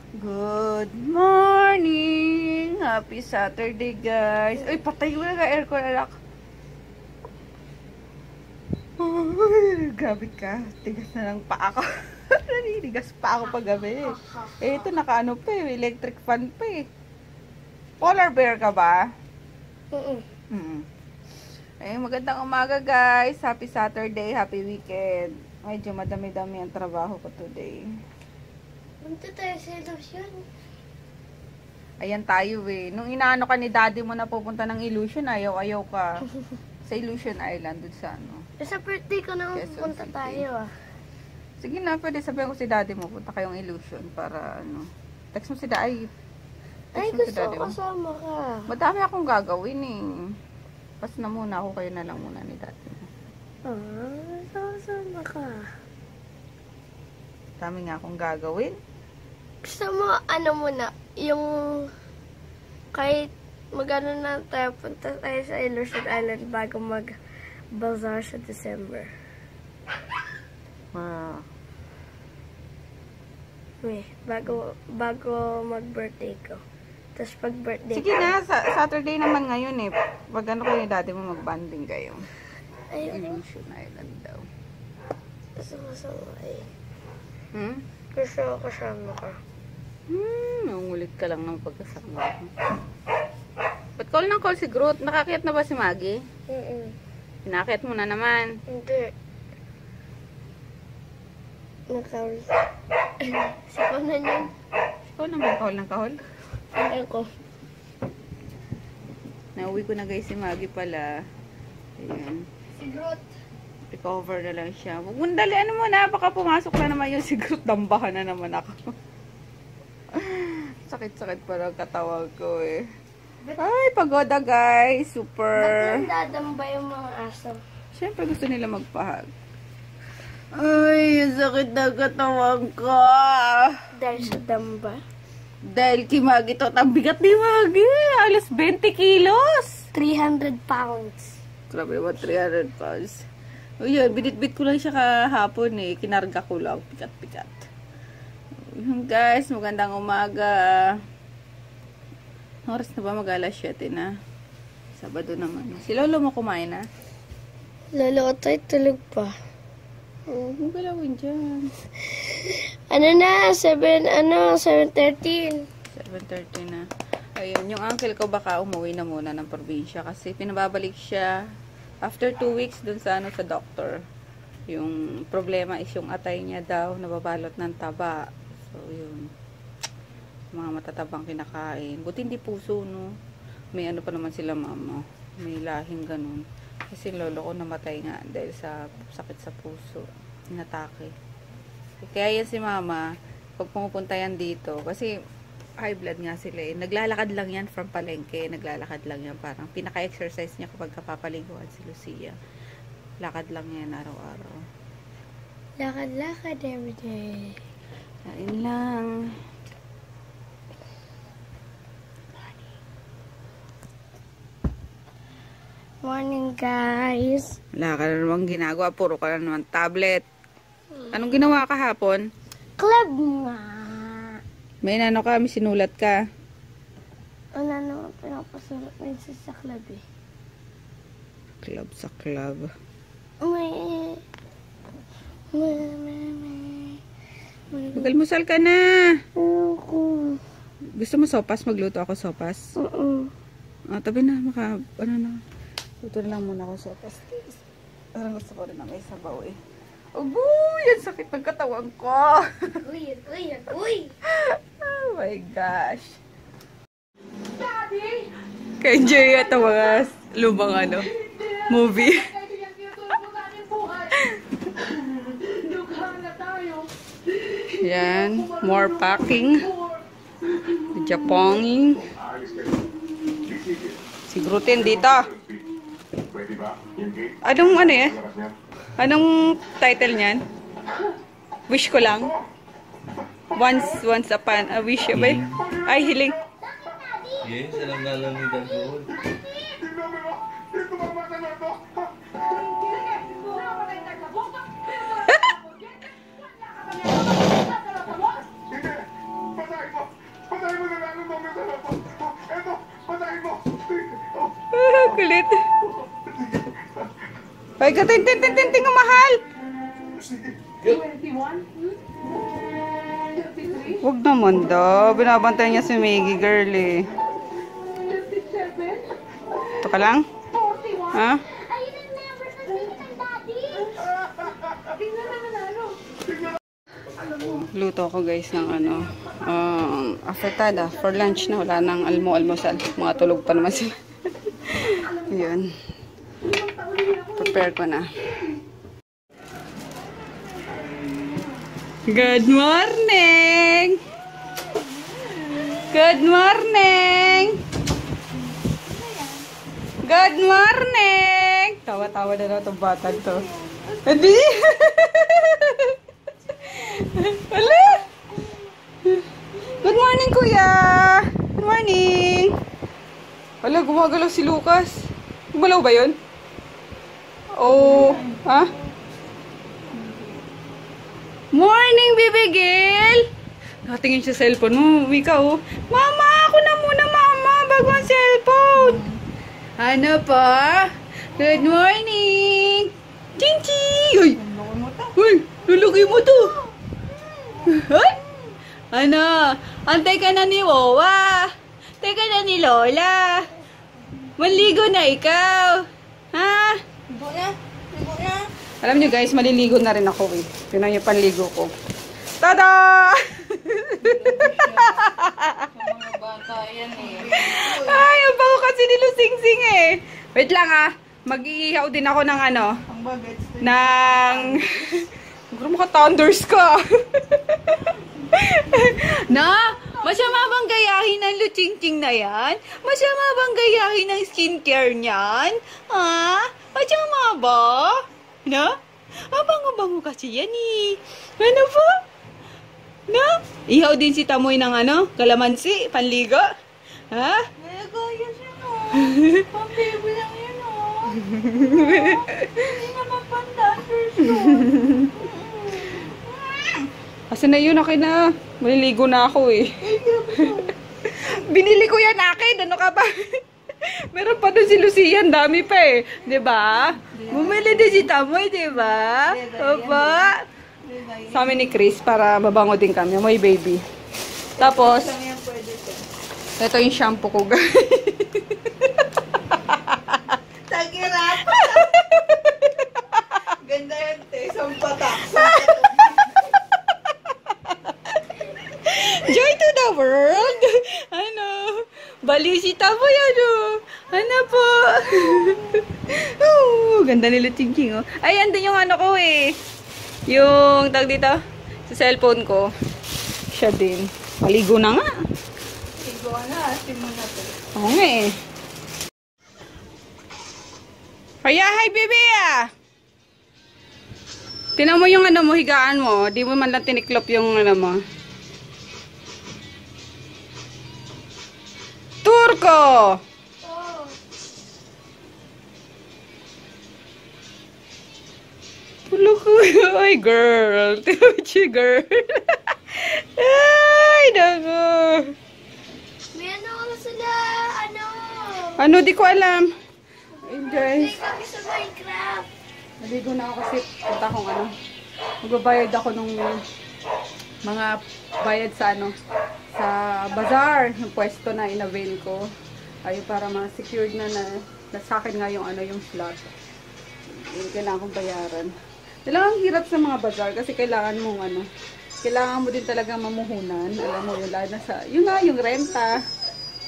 Good morning! Happy Saturday, guys! Uy, patay mo na aircon, alak. Ay, grabe ka. Tigas na lang pa ako. Naninigas pa ako paggabi. Eh, ito nakaano pa eh. Electric fan pa eh. Polar bear ka ba? Eh, magandang umaga, guys. Happy Saturday, happy weekend. Medyo madami-dami ang trabaho ko today. Punta tayo sa Illusion. Ayan tayo eh. Nung inaano ka ni daddy mo na pupunta ng Illusion, ayaw-ayaw ka. Sa Illusion Island, dun sa ano. Sa birthday ko na Quezon punta City. tayo ah. Sige na, pwede sabihin ko si daddy mo, punta kayong Illusion para ano. Text mo si daddy. Ay, gusto ko kasama ka. Madami akong gagawin eh. Pas na muna ako, kayo na lang muna ni daddy mo. Kasama ka. Dami nga akong gagawin. Gusto mo, ano muna, yung kahit magano na tayo, punta tayo sa Illusion Island bago mag-bazaar sa December. Wow. Bago mag-birthday ko. Tapos pag birthday Sige na, Saturday naman ngayon eh. Pag ano kayo ni daddy mo, mag-banding kayo. Ay, Illusion Island daw. kasama eh. Gusto ko kasama ka. Nangulit ka lang ng pagkasama ko. Ba't call ng call si Groot? Nakakit na ba si Maggie? Pinakit mo na naman. Hindi. Nakawal. Siko na niyan. Ikaw naman call ng call. Hindi ko. Nauwi ko na guys si Maggie pala. Ayan. Si Groot. Recover na lang siya. Huwag mo dali, ano mo na, baka pumasok na naman yung si Groot. Dambahan na naman ako. Sakit-sakit parang katawag ko eh. Ay, pagoda guys. Super. Ba't nandadamba yung mga aso? Siyempre gusto nila magpahag. Ay, sakit na katawag ko. Dahil sa damba? Dahil kay Maggie to, ang bigat ni Maggie. Alas 20 kilos. 300 pounds. Grabe naman, 300 pounds. O yun, binitbit ko lang siya kahapon eh. Kinarga ko lang. Pikat-pikat. Guys, magandang umaga. Oras na ba mag-alas 7 na? Sabado naman. Si Lolo mo kumain na? Lolo, tayo tulog pa. Oo, huwag galawin dyan. Ano na? 7:13. 7:30 na. Ayun, yung uncle ko baka umuwi na muna ng probinsya kasi pinababalik siya after 2 weeks dun sa ano sa doctor. Yung problema is yung atay niya daw nababalot ng taba. So, yun. Mga matatabang kinakain. Buti hindi puso, no? May ano pa naman sila mama. May lahing ganun. Kasi lolo ko namatay nga dahil sa sakit sa puso. Inatake. Kaya yan si mama, pag pumupunta yan dito, kasi high blood nga sila eh. Naglalakad lang yan from palengke. Naglalakad lang yan. Parang pinaka-exercise niya kapag kapapaliguan si Lucia. Lakad lang yan araw-araw. Lakad-lakad everyday. Kain lang. Morning, guys. Wala ka na naman ginagawa. Puro ka na naman tablet. Anong ginawa kahapon? Club nga. May ano ka, may sinulat ka. Ano naman pinapasulat na isa sa club eh. Club sa club. May... Mag-almusal ka na. Ayoko. Gusto mo sopas? Magluto ako sopas. Tabi na, ano na. Luto na lang muna ako sopas. Parang gusto ko rin na may sabaw eh. Uy, yan sakit ng katawan ko. Uy. Oh my gosh. Ka-enjoy ito mga lumang ano, movie. Yan, more packing. Japonging. Si Grutin dito. Anong ano eh? Anong title niyan? Wish ko lang. Once upon a wish. Ay, hiling. Yes, alam na lang ni Dagoon. Kulit. Ay, katintin ang mahal. Huwag naman daw. Binabantay niya si Maggie girl eh. Ito ka lang? Ha? Luto ako guys ng ano, afritada for lunch na. Wala nang almusal. Mga tulog pa naman sila. Yun. Prepare ko na. Good morning! Good morning! Good morning! Tawa-tawa na na itong bata to. Hindi! Wala! Good morning, kuya! Good morning! Wala, gumagalaw si Lucas. Gumalaw ba yun? Oh, ha? Morning, baby girl! Nakatingin siya sa cellphone mo. Uwi ka, oh. Mama, ako na muna, mama, bago ang cellphone. Ano pa? Good morning! Chinchi! Uy! Uy! Lulugay mo to! Ay! Ano? Antay ka na ni Wawa! Antay ka na ni Lola! Maligo na ikaw! Ha? Ligo na. Ligo na. Alam niyo guys, maliligo na rin ako eh. Tingnan niyo panligo ko. Tada! Mga bata yan eh. Ay, ang bago kasi ni Lusingsing eh. Wait lang ah. Mag-iihaw din ako ng ano. Ang bagets. Ng... Siguro maka-thunders ka. Na? Masama bang gayahin ng Luchingching na yan? Masama bang gayahin ng skincare niyan? Ha? Masama ba? Na? Abango-bango kasi yan eh. Ano po? Na? Ihaw din si Tamoy ng ano? Kalamansi? Panligo? Ha? Nagaya siya no. Pang-baby lang yun no. Hindi naman pang-thunders no. Asa na yun? Akin na. Maliligo na ako eh. Binili ko yan akin. Ano ka ba? Meron pa doon si Lucian. Dami pa eh. Diba? Bumili din si Tamoy, diba? Opa. Sa amin ni Chris para mabango din kami. May baby. Tapos, ito yung shampoo ko, guys. Tagirap. Ganda yan, te. Sampatak. Joy to the world! Ano? Baliw si Tamoy, ano? Ano po? Oh, ganda nila Chingching, oh. Ay, andun yung ano ko, eh. Yung, tag dito, sa cellphone ko. Siya din. Maligo na nga. Ligo na. Simon na to. Oo nga, eh. Kaya, hi, baby, ah! Tinan mo yung ano mo, higaan mo. Di mo man lang tiniklop yung ano mo. Turko! Oh. Pulo ko. Ay, girl. Tinuchi, girl. Ay, naku. May ano sila, ano? Ano, di ko alam. Ay, guys. Play kami sa Minecraft. Naligo na ako kasi punta akong ano. Magbabayad ako nung mga bayad sa ano. Sa bazaar. Yung pwesto na in-avail ko. Ay, para ma-secured na sa akin nga yung ano, yung slot. Yung kailangan kong bayaran. Talagang hirap sa mga bazaar kasi kailangan mong ano, kailangan mo din talaga mamuhunan. Alam mo, yung lalo na sa, yun nga, yung renta.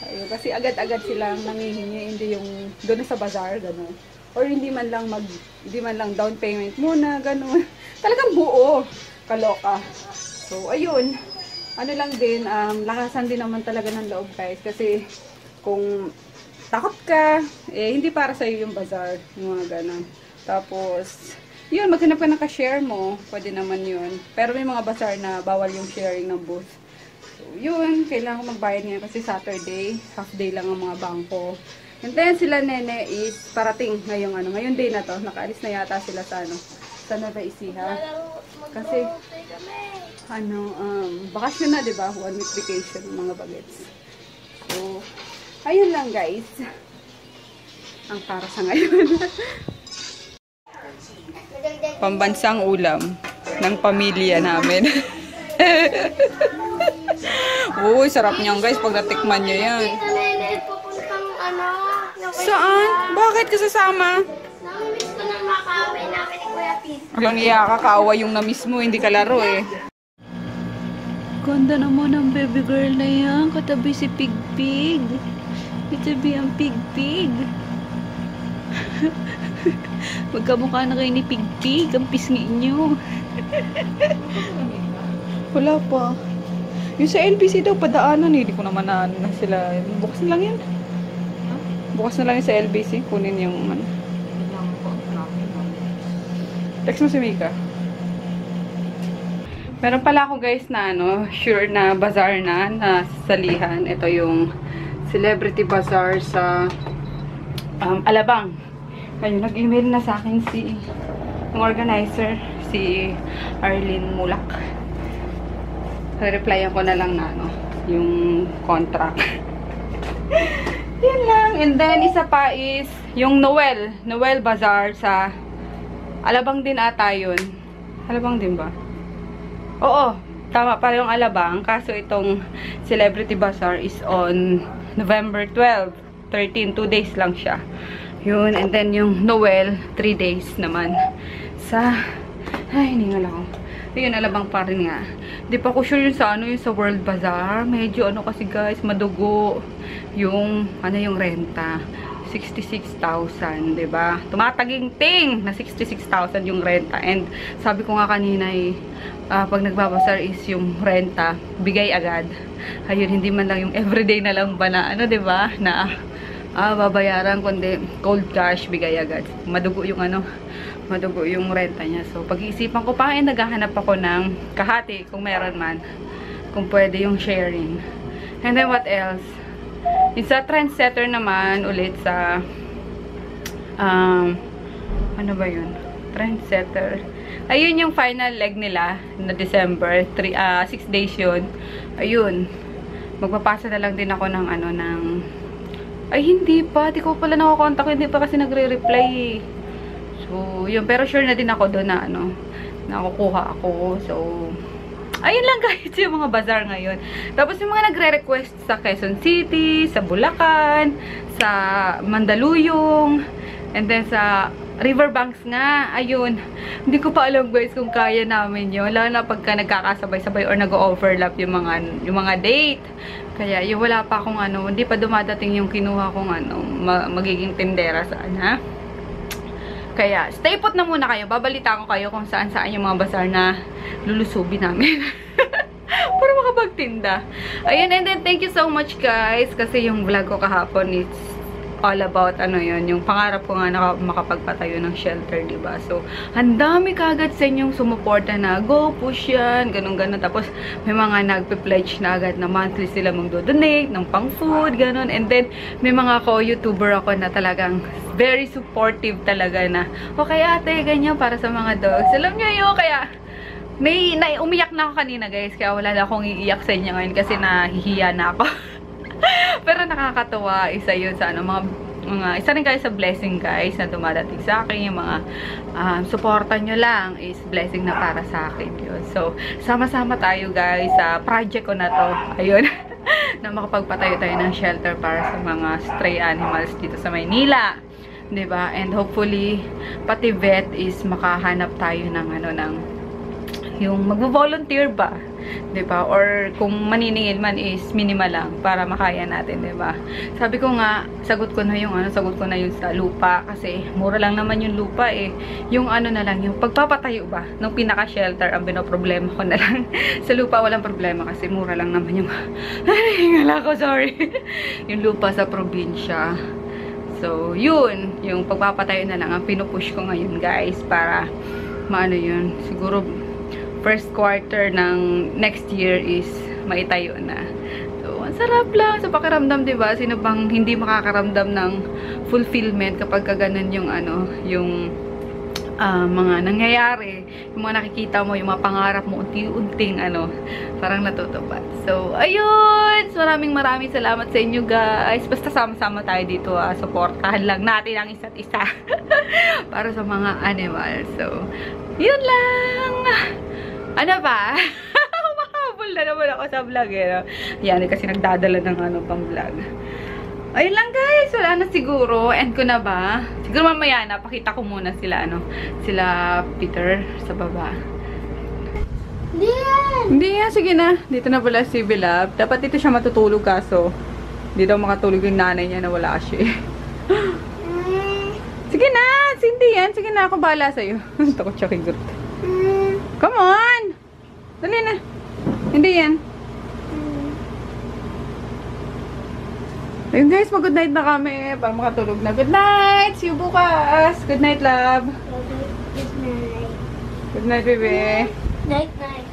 Ayun, kasi agad-agad silang nangihingi, hindi yung doon sa bazaar, gano'n. Or hindi man lang down payment muna, gano'n. Talagang buo, kaloka. So, ayun. Ano lang din, lakasan din naman talaga ng loob guys. Kasi, kung takot ka, eh, hindi para sa'yo yung bazaar, yung mga gano'n. Tapos, yun, maghanap ka ng ka-share mo, pwede naman yun. Pero may mga bazaar na bawal yung sharing ng booth. So, yun, kailangan ko magbayad ngayon kasi Saturday, half day lang ang mga bangko. And then, sila nene is parating ngayong day na to. Nakaalis na yata sila sa sa Nueva Ecija. Kasi, bakasyon na, diba? 1 week vacation, mga bagets. So, ayun lang guys. ang para sa ngayon. Pambansang ulam ng pamilya namin. Uy, sarap niyan guys pag natikman nyo yan. Saan? Bakit ka sasama? Namimiss ko ng makawin namin ni Kuya Pete. Alang iya ka, kaawa yung na-miss mo, hindi ka laro eh. Ganda naman ang baby girl na yan. Katabi si Pig-Pig. Katabi ang Pig-Pig. Magkamukha na kayo ni Pig-Pig. Ang pisngi nyo. Wala pa. Yung sa LBC daw, padaanan eh. Hindi ko naman na sila. Bukas na lang yan. Bukas na lang yung sa LBC. Kunin yung ano. Text mo si Mika. Meron pala ako guys na ano, sure na bazaar na salihan. Ito yung Celebrity Bazaar sa Alabang. Ayun, nag-email na sa akin si yung organizer, si Arlene Mulak. Re-replyan ko na lang na ano, yung contract. Yun lang. And then, isa pa is yung Noel Bazaar sa Alabang din ata yun. Alabang din ba? Oo, tama pala yung Alabang. Kaso itong Celebrity Bazaar is on November 12, 13, 2 days lang siya. Yun, and then yung Noel, 3 days naman. Sa, ay, hiningal ako. Yun, Alabang pa rin nga. Di pa ko sure yun sa ano, yung sa World Bazaar. Medyo ano kasi guys, madugo yung, ano yung renta. 66,000, diba? Tumataging-ting na 66,000 yung renta. And sabi ko nga kanina pag nagbabasar is yung renta, bigay agad. Ayun, hindi man lang yung everyday na lang ba na, ano, diba? Na babayaran, kundi cold cash, bigay agad. Madugo yung ano, madugo yung renta niya. So, pag-iisipan ko pa, naghahanap ako ng kahati, kung meron man. Kung pwede yung sharing. And then, what else? Yung sa Trendsetter naman, ulit sa, ano ba yun? Trendsetter. Ayun yung final leg nila na December. 6 days yun. Ayun. Magpapasa na lang din ako ng, ano, ng, ay, hindi pa. Di ko pala nakakontak. Hindi pa kasi nagre-reply eh. So, yun. Pero sure na din ako doon na, ano, nakukuha ako. So, ayun lang guys, yung mga bazaar ngayon. Tapos yung mga nagre-request sa Quezon City, sa Bulacan, sa Mandaluyong, and then sa Riverbanks nga. Ayun. Hindi ko pa alam guys kung kaya namin yun. Lalo na pagka nagkakasabay-sabay or nag-overlap yung mga date. Kaya yung wala pa akong ano, hindi pa dumadating yung kinuha kong ano, magiging tindera saan ha. Kaya, stay put na muna kayo. Babalita ko kayo kung saan-saan yung mga bazaar na lulusubin namin. Para makapagtinda. Ayun, and then thank you so much guys. Kasi yung vlog ko kahapon, it's all about, ano yun, yung pangarap ko nga na makapagpatayo ng shelter, diba? So, ang dami kagad sa inyong sumuporta na, go, push yan, ganun-ganun. Tapos, may mga nagpe-pledge na agad na monthly sila magdo-donate ng pang-food, ganun. And then, may mga YouTuber ako na talagang very supportive talaga na, okay ate, ganyan para sa mga dogs. Alam nyo yun, kaya, umiyak na ako kanina guys, kaya wala na akong iiyak sa inyo ngayon kasi nahihiya na ako. Pero nakakatawa, isa yun sa ano, mga isa rin guys sa blessing guys na dumadating sa akin. Yung mga suporta nyo lang is blessing na para sa akin yun. So, sama-sama tayo guys sa project ko na to. Ayun. Na makapagpatayo tayo ng shelter para sa mga stray animals dito sa Maynila. 'Di ba? And hopefully, pati vet is makahanap tayo ng ano, ng yung magvo-volunteer ba, 'di ba? Or kung maniningil man is minimal lang para makaya natin, 'di ba? Sabi ko nga, sagot ko na yung sa lupa kasi mura lang naman yung lupa eh. Yung ano na lang, yung pagpapatayo ba ng pinaka-shelter ang binoproblema ko na lang. Sa lupa walang problema kasi mura lang naman yung hingal ako, sorry. Yung lupa sa probinsya. So, yun, yung pagpapatayo na lang ang pinupush ko ngayon, guys, para maano yun, siguro first quarter ng next year is maitayo na. So, ang sarap lang sa pakiramdam, 'di ba? Sino bang hindi makakaramdam ng fulfillment kapag ganun yung ano, yung mga nangyayari, yung mga nakikita mo, yung mga pangarap mo unti-unting ano, parang natutupad. So, ayun! maraming salamat sa inyo guys. Basta sama-sama tayo dito. Supportahan lang natin ang isa't isa. Para sa mga animals. So, yun lang. Ano ba? Mahabol na naman ako sa vlog eh. Yan, kasi nagdadala ng pang vlog. Ayun lang guys, wala na siguro. End ko na ba? Siguro mamaya na, pakita ko muna sila, sila Peter sa baba. Hindi yan, sige na. Dito na pala si Bilab. Dapat dito siya matutulog kaso. Hindi daw makatulog yung nanay niya na wala siya. Sige na, hindi yan. Sige na, ako bahala sa'yo. Takot siya kay Groot. Come on! Dali na. Hindi yan. Ayun guys, mag-good night na kami para makatulog na. Good night! See you bukas! Good night, love! Good night. Good night, baby! Night, night.